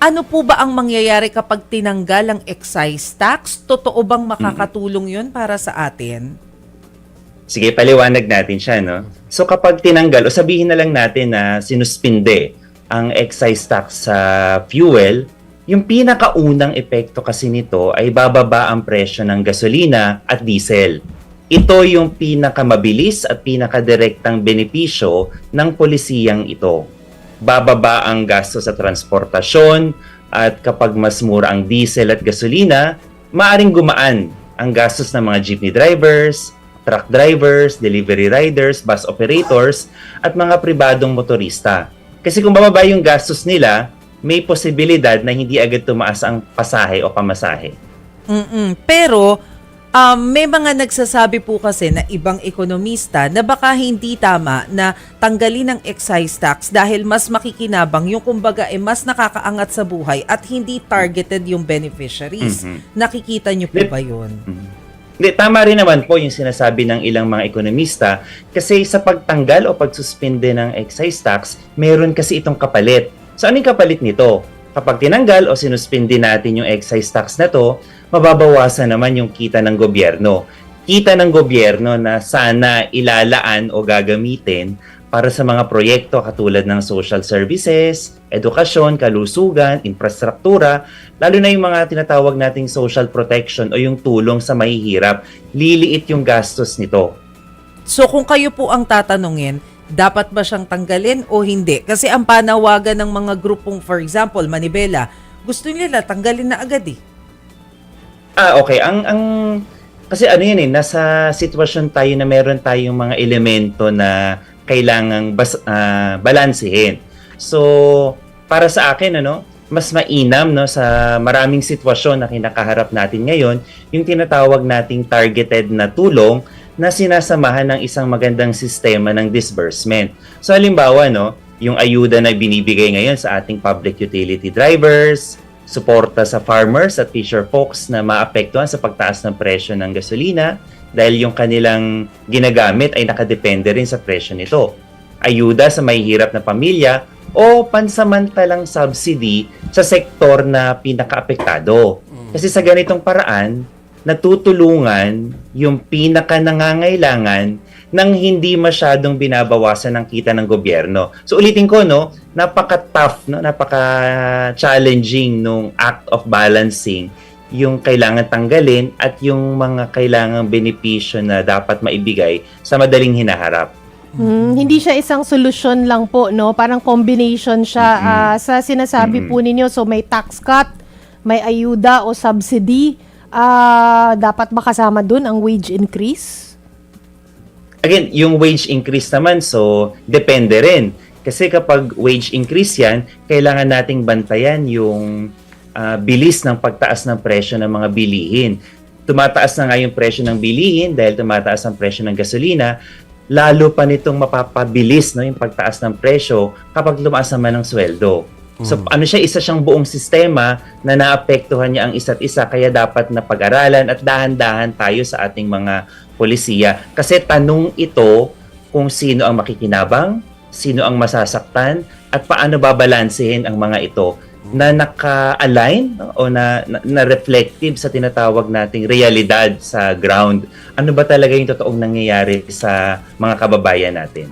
Ano po ba ang mangyayari kapag tinanggal ang excise tax? Totoo bang makakatulong yun para sa atin? Sige, paliwanag natin siya, no? So kapag tinanggal, o sabihin na lang natin na sinuspinde ang excise tax sa fuel, yung pinakaunang epekto kasi nito ay bababa ang presyo ng gasolina at diesel. Ito yung pinakamabilis at pinakadirektang benepisyo ng polisiyang ito. Bababa ang gasto sa transportasyon at kapag mas mura ang diesel at gasolina, maaring gumaan ang gastos ng mga jeepney drivers, truck drivers, delivery riders, bus operators, at mga pribadong motorista. Kasi kung bababa yung gastos nila, may posibilidad na hindi agad tumaas ang pasahe o pamasahe. Pero may mga nagsasabi po kasi na ibang ekonomista na baka hindi tama na tanggalin ang excise tax dahil mas makikinabang yung kumbaga mas nakakaangat sa buhay at hindi targeted yung beneficiaries. Nakikita niyo po ba yun? Hindi, tama rin naman po yung sinasabi ng ilang mga ekonomista kasi sa pagtanggal o pagsuspinde ng excise tax, meron kasi itong kapalit. So ano yung kapalit nito? Kapag tinanggal o sinuspinde natin yung excise tax na to, mababawasan naman yung kita ng gobyerno. Kita ng gobyerno na sana ilalaan o gagamitin para sa mga proyekto katulad ng social services, edukasyon, kalusugan, infrastruktura, lalo na yung mga tinatawag nating social protection o yung tulong sa mahihirap, liliit yung gastos nito. So kung kayo po ang tatanungin, dapat ba siyang tanggalin o hindi? Kasi ang panawagan ng mga grupong, for example, Manibela, gusto nila tanggalin na agad eh. Okay. Kasi ano yun nasa sitwasyon tayo na meron tayong mga elemento na kailangang balansehin. So, para sa akin, mas mainam sa maraming sitwasyon na kinakaharap natin ngayon, yung tinatawag nating targeted na tulong na sinasamahan ng isang magandang sistema ng disbursement. So, halimbawa, yung ayuda na binibigay ngayon sa ating public utility drivers, suporta sa farmers at fisher folks na maapektuhan sa pagtaas ng presyo ng gasolina dahil yung kanilang ginagamit ay nakadepende rin sa presyo nito. Ayuda sa mahihirap na pamilya o pansamantalang subsidy sa sektor na pinakaapektado. Kasi sa ganitong paraan, natutulungan yung pinaka-nangangailangan nang hindi masyadong binabawasan ng kita ng gobyerno. So ulitin ko, napaka-tough, napaka-challenging nung act of balancing yung kailangan tanggalin at yung mga kailangang benepisyo na dapat maibigay sa madaling hinaharap. Hindi siya isang solusyon lang po, Parang combination siya sa sinasabi po ninyo. So may tax cut, may ayuda o subsidy. Dapat ba kasama dun ang wage increase? Again, yung wage increase naman, so depende rin. Kasi kapag wage increase yan, kailangan nating bantayan yung bilis ng pagtaas ng presyo ng mga bilihin. Tumataas na nga yung presyo ng bilihin dahil tumataas ang presyo ng gasolina, lalo pa nitong mapapabilis yung pagtaas ng presyo kapag tumaas naman ng sweldo. So isa siyang buong sistema na naapektuhan niya ang isa't isa, kaya dapat na pag-aralan at dahan-dahan tayo sa ating mga polisiya. Kasi tanong ito kung sino ang makikinabang, sino ang masasaktan, at paano babalansehin ang mga ito na naka-align o na reflective sa tinatawag nating realidad sa ground. Ano ba talaga yung totoong nangyayari sa mga kababayan natin?